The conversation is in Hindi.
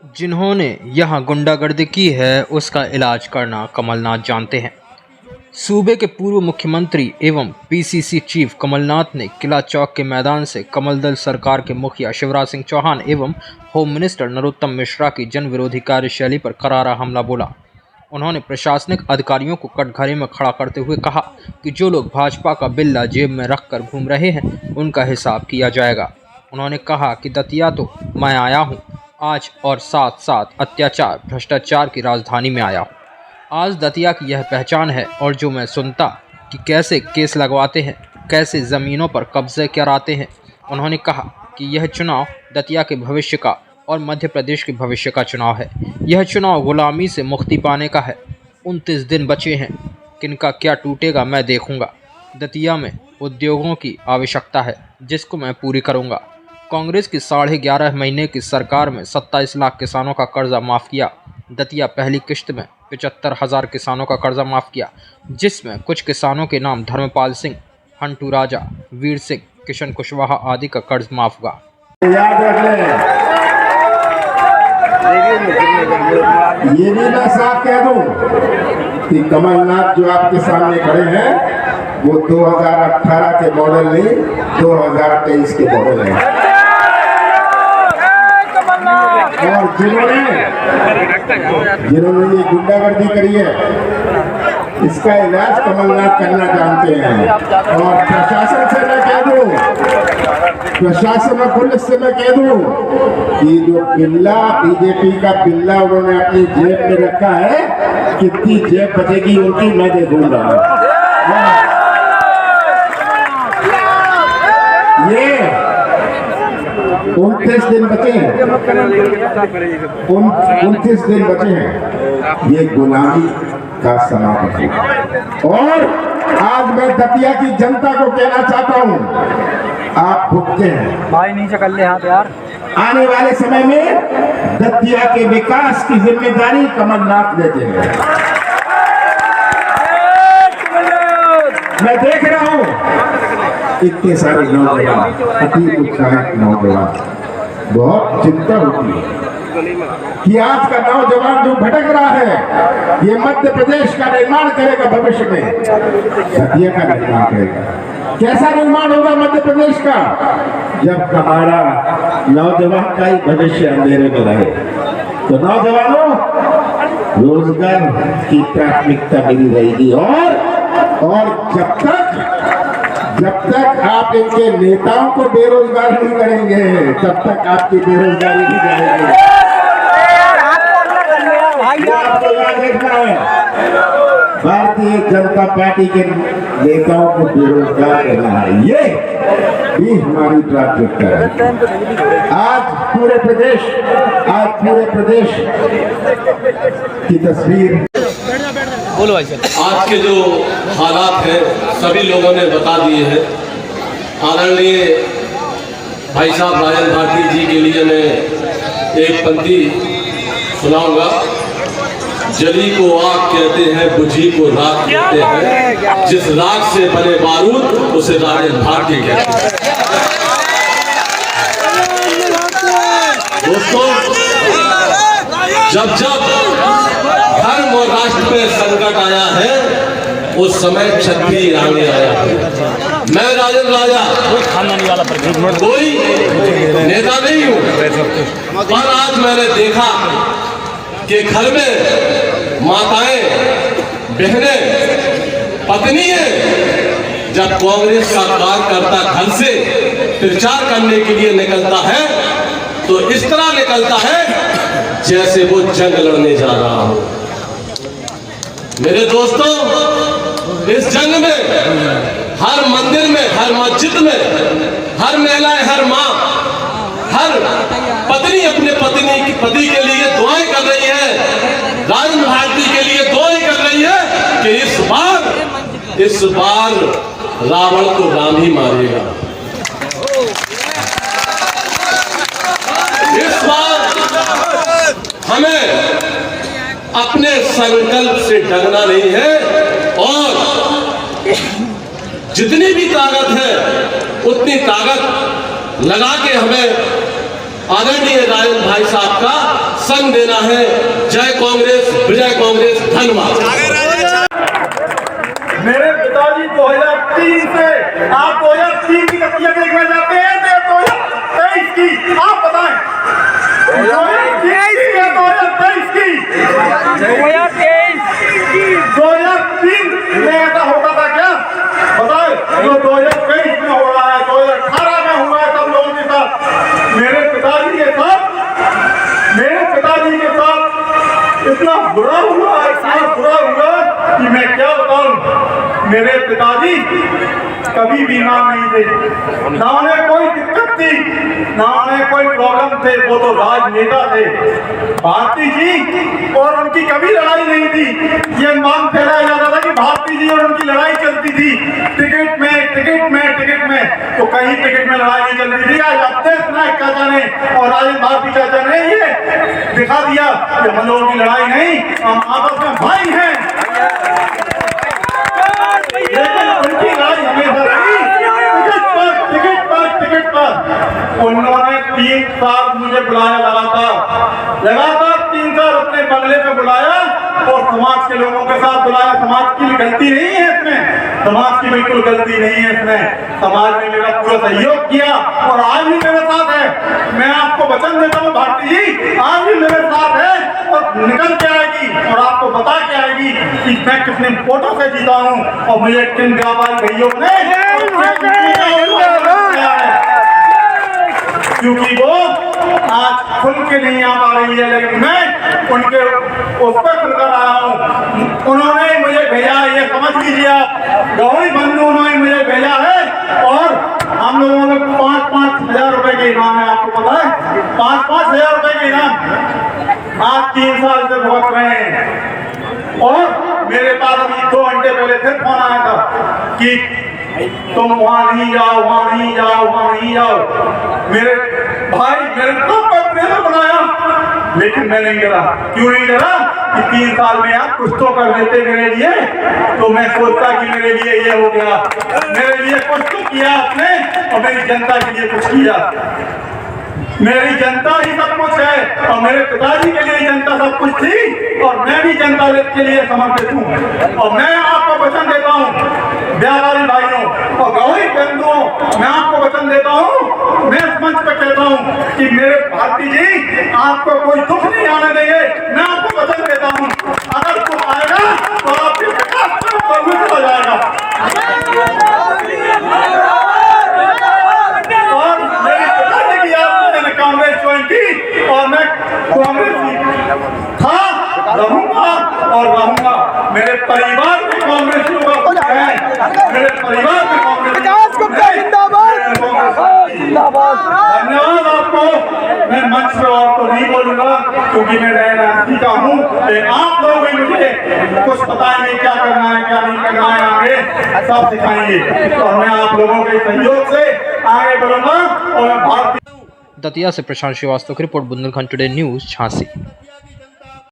जिन्होंने यहाँ गुंडागर्दी की है उसका इलाज करना कमलनाथ जानते हैं। सूबे के पूर्व मुख्यमंत्री एवं पीसीसी चीफ कमलनाथ ने किला चौक के मैदान से कमल दल सरकार के मुखिया शिवराज सिंह चौहान एवं होम मिनिस्टर नरोत्तम मिश्रा की जन विरोधी कार्यशैली पर करारा हमला बोला। उन्होंने प्रशासनिक अधिकारियों को कटघरे में खड़ा करते हुए कहा कि जो लोग भाजपा का बिल्ला जेब में रखकर घूम रहे हैं उनका हिसाब किया जाएगा। उन्होंने कहा कि दतिया तो मैं आया हूँ आज और साथ साथ अत्याचार भ्रष्टाचार की राजधानी में आया हूँ। आज दतिया की यह पहचान है और जो मैं सुनता कि कैसे केस लगवाते हैं, कैसे ज़मीनों पर कब्जे कराते हैं। उन्होंने कहा कि यह चुनाव दतिया के भविष्य का और मध्य प्रदेश के भविष्य का चुनाव है। यह चुनाव गुलामी से मुक्ति पाने का है। 29 दिन बचे हैं, किनका क्या टूटेगा मैं देखूंगा। दतिया में उद्योगों की आवश्यकता है जिसको मैं पूरी करूंगा। कांग्रेस की 11.5 महीने की सरकार में 27 लाख किसानों का कर्जा माफ़ किया। दतिया पहली किश्त में 75,000 किसानों का कर्जा माफ़ किया, जिसमें कुछ किसानों के नाम धर्मपाल सिंह, हंटू राजा, वीर सिंह, किशन कुशवाहा आदि का कर्ज माफ हुआ। याद रख लें, ये भी मैं साफ कह दूं कि कमलनाथ जो आपके सामने खड़े हैं वो 2018 के मॉडल नहीं 2023 के मॉडल हैं। और जिन्होंने ये गुंडागर्दी करी है इसका इलाज कमलनाथ करना जानते हैं। और प्रशासन से मैं कह दूं, प्रशासन और पुलिस से मैं कह दूं कि जो बिल्ला बीजेपी का बिल्ला उन्होंने अपनी जेब में रखा है, कितनी जेब बचेगी उनकी मैं देखूंगा। ये 29 दिन बचे हैं, 29 दिन बचे हैं, ये गुलामी का समाप्त है। और आज मैं दतिया की जनता को कहना चाहता हूं, आप भुगते हैं भाई नीचे कर ले हाथ यार। आने वाले समय में दतिया के विकास की जिम्मेदारी कमलनाथ लेते हैं। मैं देख रहा हूं इतने सारे नौजवान, अति उत्साहित नौजवान, बहुत चिंता होती है कि आज का नौजवान जो भटक रहा है ये मध्य प्रदेश का निर्माण करेगा, भविष्य में दतिया का निर्माण करेगा। कैसा निर्माण होगा मध्य प्रदेश का, जब हमारा नौजवान का ही भविष्य अंधेरे में रहे। तो नौजवानों, रोजगार की प्राथमिकता मिली रहेगी। और जब तक आप इनके नेताओं को बेरोजगार नहीं करेंगे तब तक आपकी बेरोजगारी नहीं जाएगी। आपको याद रखना है, भारतीय जनता पार्टी के नेताओं को बेरोजगार करना है, ये भी हमारी प्राथमिकता है। आज पूरे प्रदेश की तस्वीर बोलो भाई साहब। आज के जो हालात हैं सभी लोगों ने बता दिए हैं। आदरणीय भाई साहब राजन भारती जी के लिए मैं एक पंक्ति सुनाऊंगा। जली को आग कहते हैं, बुझी को राख कहते हैं, जिस राख से बने बारूद उसे राजन भारती कहते हैं। दोस्तों, जब धर्म और राष्ट्र पे संकट आया है उस समय क्षत्रिय आगे आया है। मैं राजन राजा कोई नेता नहीं हूँ, पर आज मैंने देखा कि घर में माताएं, बहनें, पत्नियां जब कांग्रेस का कार्यकर्ता घर से प्रचार करने के लिए निकलता है तो इस तरह निकलता है जैसे वो जंग लड़ने जा रहा हो। मेरे दोस्तों, इस जंग में हर मंदिर में, हर मस्जिद में, हर महिलाएं, हर माँ, हर पत्नी अपने पति के लिए दुआएं कर रही है, राजन भारती के लिए दुआएं कर रही है कि इस बार रावण को राम ही मारेगा। इस बार हमें अपने संकल्प से डरना नहीं है और जितनी भी ताकत है उतनी ताकत लगा के हमें आदरणीय राजन भाई साहब का संग देना है। जय कांग्रेस, विजय कांग्रेस, धन्यवाद। मेरे पिताजी 2003 से आप 2003 की तस्वीर देखना चाहते हैं तो 2023 की आप बताएं। 2023 की 2003 में ऐसा होता था क्या? बताएं। जो 2023 में हो रहा है, 2018 में हुआ है सब लोगों के साथ, मेरे पिताजी के साथ इतना बुरा हुआ कि मैं क्या बताऊं। मेरे पिताजी कभी बीमार नहीं थे, ना उन्हें कोई दिक्कत थी, ना उन्हें कोई प्रॉब्लम थे। वो तो राजनेता थे। भारती जी और उनकी कभी लड़ाई नहीं थी। ये मांग फैलाया जाता था कि भारती जी और उनकी लड़ाई चलती थी टिकट में। तो कहीं टिकट में लड़ाई नहीं चलती थी। आज अवधेश नायक चाचा ने और राजेंद्र भारती चाचा ने ये दिखा दिया कि हम लोगों की लड़ाई नहीं, हम आपस में भाई हैं। लेकिन उनकी लड़ाई हमेशा रही टिकट पर। उन्होंने 3 साल मुझे बुलाया, लगातार 3 साल अपने बंगले में बुलाया और समाज के लोगों के साथ बुलाया। समाज की गलती नहीं है इसमें, समाज की बिल्कुल गलती नहीं है इसमें। समाज ने मेरा पूरा सहयोग किया और आज भी मेरे साथ है। मैं आपको वचन देता हूँ भारती जी आज भी मेरे साथ है और निकल के आएगी और आपको बता के आएगी कि मैं कितने वोटों से जीता हूँ और मुझे किन व्यापारी भैयों ने क्योंकि वो आज खुल के नहीं आ पा रही है, लेकिन मैं उनके उस पर खुलकर आया हूँ। उन्होंने मुझे भेजा, ये समझ लीजिए आप, गौरी बंधु उन्होंने मुझे भेजा है और हम लोगों ने 5-5 हजार रुपए के इनाम है। आपको पता है 5-5 हजार रुपए के इनाम आज 3 साल से भुगत रहे हैं। और मेरे पास अभी 2 घंटे पहले फिर फोन आया था कि तुम वहां नहीं जाओ। मेरे भाई मेरे को प्रेरणा बनाया, लेकिन मैं नहीं डरा। क्यों नहीं डरा कि 3 साल में आप कुछ तो कर देते मेरे लिए। तो मैं सोचता कि मेरे लिए ये हो गया, मेरे लिए कुछ तो किया आपने और मेरी जनता के लिए कुछ किया। मेरी जनता ही सब कुछ है और मेरे पिताजी के लिए जनता सब कुछ थी और मैं भी जनता के लिए समर्पित हूँ। और मैं आपको वचन देता हूँ व्यापारी भाइयों और गौरी बंधुओं, मैं आपको वचन देता हूँ, मैं इस मंच पर कहता हूँ कि मेरे भारती जी आपको कोई दुख नहीं आने देंगे। मैं आपको वचन देता हूँ अगर दुख आएगा तो आपके विकास पर हो जाएगा। और मेरे पिताजी की याद मैंने कांग्रेस ज्वाइन की और मैं कांग्रेस था, रहूंगा और रहूंगा। मेरे परिवार में कांग्रेस लोग हैं, मेरे परिवार में कांग्रेस। धन्यवाद आपको। मैं मंच पे और तो नहीं बोलूंगा क्योंकि मैं राजनीति का हूँ, लेकिन आप लोग भी मुझे कुछ बताएंगे क्या करना है क्या नहीं करना है, आगे सब सिखाएंगे और मैं आप लोगों के सहयोग से आगे बढ़ूंगा। और भारतीय दतिया से प्रशांत श्रीवास्तव की report, Bundelkhand today news, Jhansi.